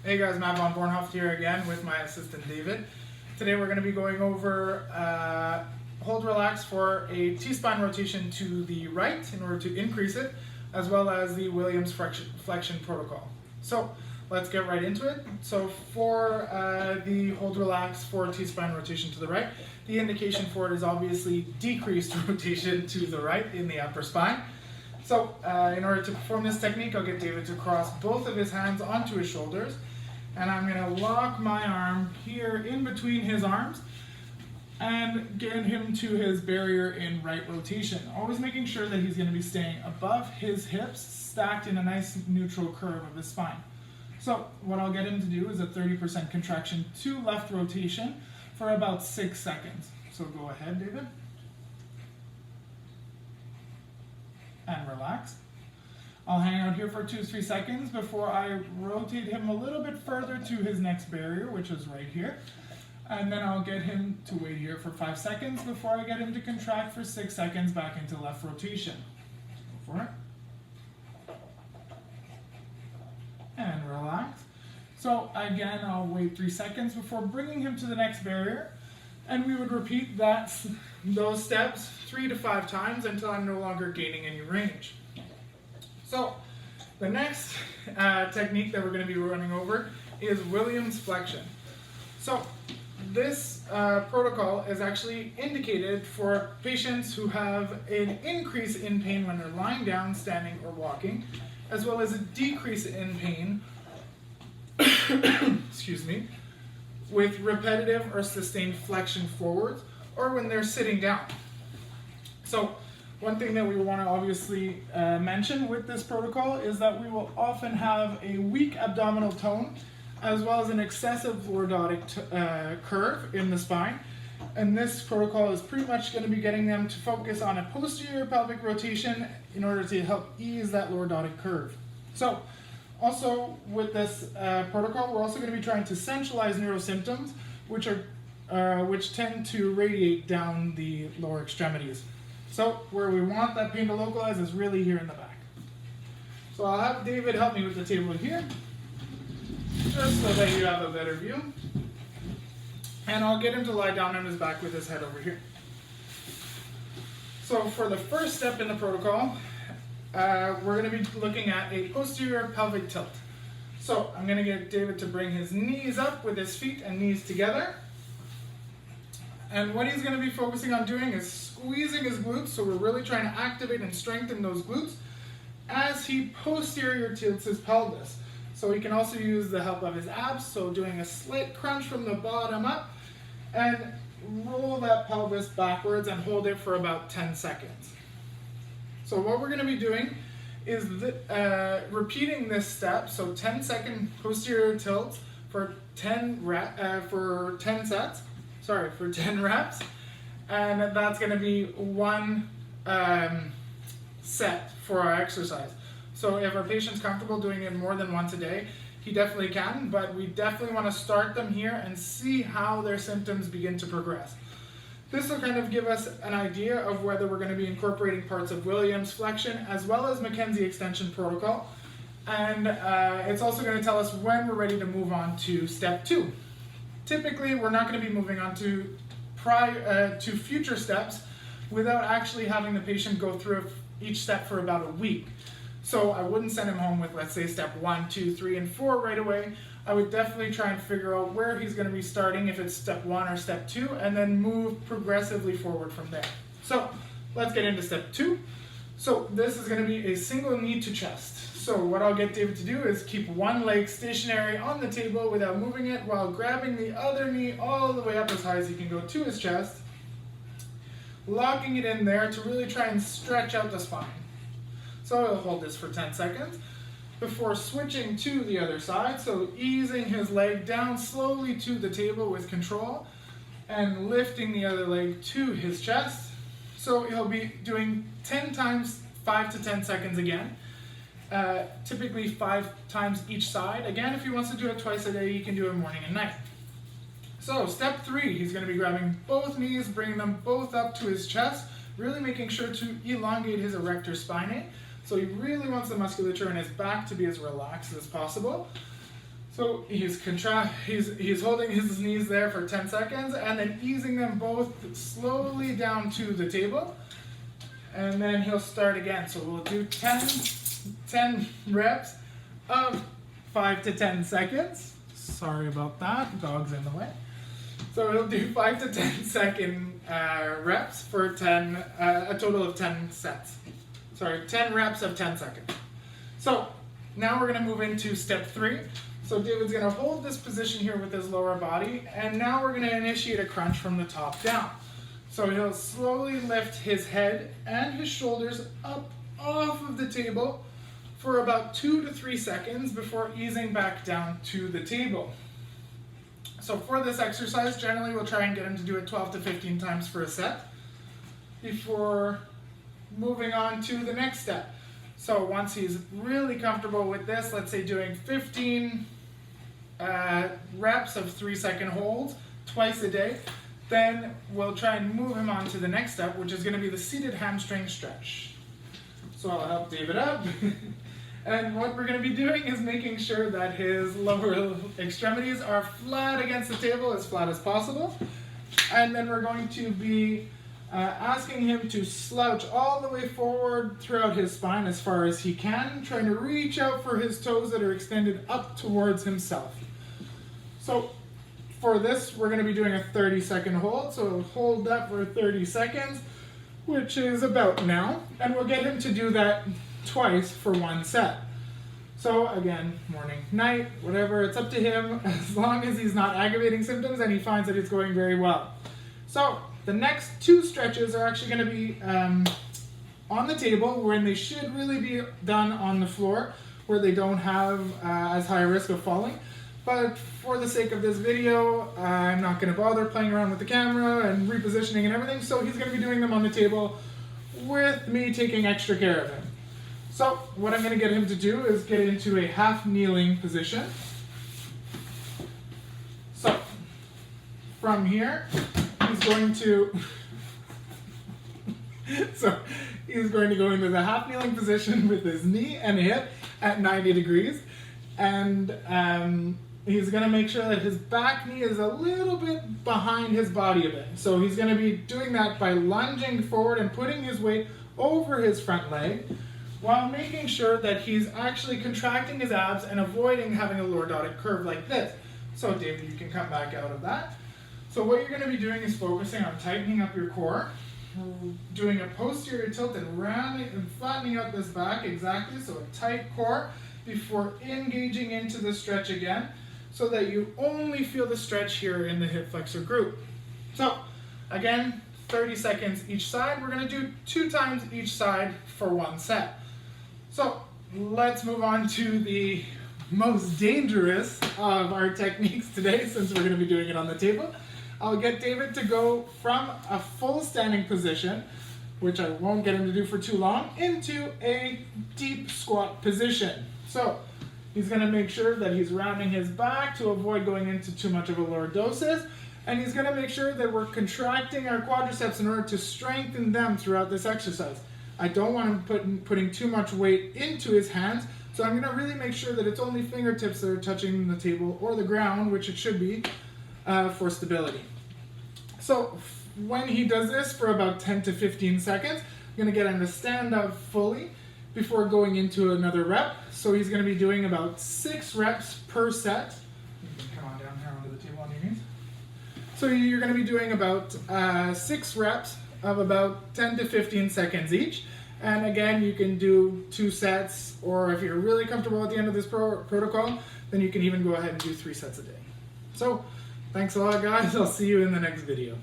Hey guys, Matt von Bornhoft here again with my assistant David. Today we're going to be going over hold relax for a T-spine rotation to the right in order to increase it, as well as the Williams flexion protocol. So let's get right into it. So for the hold relax for T-spine rotation to the right, the indication for it is obviously decreased rotation to the right in the upper spine. So in order to perform this technique, I'll get David to cross both of his hands onto his shoulders, and I'm going to lock my arm here in between his arms and get him to his barrier in right rotation. Always making sure that he's going to be staying above his hips, stacked in a nice neutral curve of his spine. So what I'll get him to do is a 30% contraction to left rotation for about 6 seconds. So go ahead, David. And relax. I'll hang out here for 2-3 seconds before I rotate him a little bit further to his next barrier, which is right here. And then I'll get him to wait here for 5 seconds before I get him to contract for 6 seconds back into left rotation. Go for it. And relax. So again, I'll wait 3 seconds before bringing him to the next barrier. And we would repeat those steps 3 to 5 times until I'm no longer gaining any range. So the next technique that we're going to be running over is Williams flexion. So this protocol is actually indicated for patients who have an increase in pain when they're lying down, standing, or walking, as well as a decrease in pain excuse me, with repetitive or sustained flexion forwards, or when they're sitting down. So one thing that we want to obviously mention with this protocol is that we will often have a weak abdominal tone, as well as an excessive lordotic curve in the spine. And this protocol is pretty much going to be getting them to focus on a posterior pelvic rotation in order to help ease that lordotic curve. So also with this protocol, we're also going to be trying to centralize neurosymptoms, which tend to radiate down the lower extremities. So where we want that pain to localize is really here in the back. So I'll have David help me with the table here, just so that you have a better view. And I'll get him to lie down on his back with his head over here. So for the first step in the protocol, we're going to be looking at a posterior pelvic tilt. So I'm going to get David to bring his knees up with his feet and knees together. And what he's going to be focusing on doing is squeezing his glutes, so we're really trying to activate and strengthen those glutes as he posterior tilts his pelvis. So he can also use the help of his abs, so doing a slight crunch from the bottom up, and roll that pelvis backwards and hold it for about 10 seconds. So what we're going to be doing is repeating this step, so 10-second posterior tilts for 10 reps, and that's going to be one set for our exercise. So if our patient's comfortable doing it more than once a day, he definitely can, but we definitely want to start them here and see how their symptoms begin to progress. This will kind of give us an idea of whether we're going to be incorporating parts of Williams flexion as well as Mackenzie extension protocol, and it's also going to tell us when we're ready to move on to step 2. Typically, we're not going to be moving on to future steps without actually having the patient go through each step for about a week. So I wouldn't send him home with, let's say, step 1, 2, 3, and 4 right away. I would definitely try and figure out where he's going to be starting, if it's step 1 or step 2, and then move progressively forward from there. So let's get into step 2. So this is going to be a single knee to chest. So what I'll get David to do is keep one leg stationary on the table without moving it, while grabbing the other knee all the way up as high as he can go to his chest, locking it in there to really try and stretch out the spine. So he'll hold this for 10 seconds before switching to the other side, so easing his leg down slowly to the table with control and lifting the other leg to his chest. So he'll be doing 10 times 5 to 10 seconds again, typically 5 times each side. Again, if he wants to do it twice a day, he can do it morning and night. So step 3, he's going to be grabbing both knees, bringing them both up to his chest, really making sure to elongate his erector spinae. So he really wants the musculature in his back to be as relaxed as possible. So he's holding his knees there for 10 seconds and then easing them both slowly down to the table. And then he'll start again. So we'll do 10 reps of 5 to 10 seconds. Sorry about that, dog's in the way. So we'll do 5 to 10 second reps for a total of 10 sets. Sorry, 10 reps of 10 seconds. So now we're gonna move into step 3. So David's gonna hold this position here with his lower body, and now we're gonna initiate a crunch from the top down. So he'll slowly lift his head and his shoulders up off of the table for about 2 to 3 seconds before easing back down to the table. So for this exercise, generally we'll try and get him to do it 12 to 15 times for a set before moving on to the next step. So once he's really comfortable with this, let's say doing 15 reps of 3-second holds twice a day, then we'll try and move him on to the next step, which is going to be the seated hamstring stretch. So I'll help David up. And what we're going to be doing is making sure that his lower extremities are flat against the table, as flat as possible. And then we're going to be asking him to slouch all the way forward throughout his spine as far as he can, trying to reach out for his toes that are extended up towards himself. So for this, we're going to be doing a 30-second hold. So hold that for 30 seconds, which is about now. And we'll get him to do that twice for 1 set. So again, morning, night, whatever, it's up to him, as long as he's not aggravating symptoms and he finds that it's going very well. So the next 2 stretches are actually going to be on the table, when they should really be done on the floor, where they don't have as high a risk of falling. But for the sake of this video, I'm not going to bother playing around with the camera and repositioning and everything, so he's going to be doing them on the table with me taking extra care of him. So what I'm going to get him to do is get into a half kneeling position. So from here, he's going to go into the half kneeling position with his knee and hip at 90 degrees. And he's going to make sure that his back knee is a little bit behind his body a bit. So he's going to be doing that by lunging forward and putting his weight over his front leg, while making sure that he's actually contracting his abs and avoiding having a lordotic curve like this. So David, you can come back out of that. So what you're going to be doing is focusing on tightening up your core, doing a posterior tilt and rounding and flattening out this back, exactly, so a tight core before engaging into the stretch again, so that you only feel the stretch here in the hip flexor group. So again, 30 seconds each side. We're going to do 2 times each side for 1 set. So let's move on to the most dangerous of our techniques today, since we're going to be doing it on the table. I'll get David to go from a full standing position, which I won't get him to do for too long, into a deep squat position. So he's going to make sure that he's rounding his back to avoid going into too much of a lordosis, and he's going to make sure that we're contracting our quadriceps in order to strengthen them throughout this exercise. I don't want him putting too much weight into his hands, so I'm going to really make sure that it's only fingertips that are touching the table or the ground, which it should be, for stability. So when he does this for about 10 to 15 seconds, I'm going to get him to stand up fully before going into another rep. So he's going to be doing about 6 reps per set. You can come on down here onto the table on your knees. So you're going to be doing about 6 reps of about 10 to 15 seconds each. And again, you can do 2 sets, or if you're really comfortable at the end of this protocol, then you can even go ahead and do 3 sets a day. So thanks a lot, guys. I'll see you in the next video.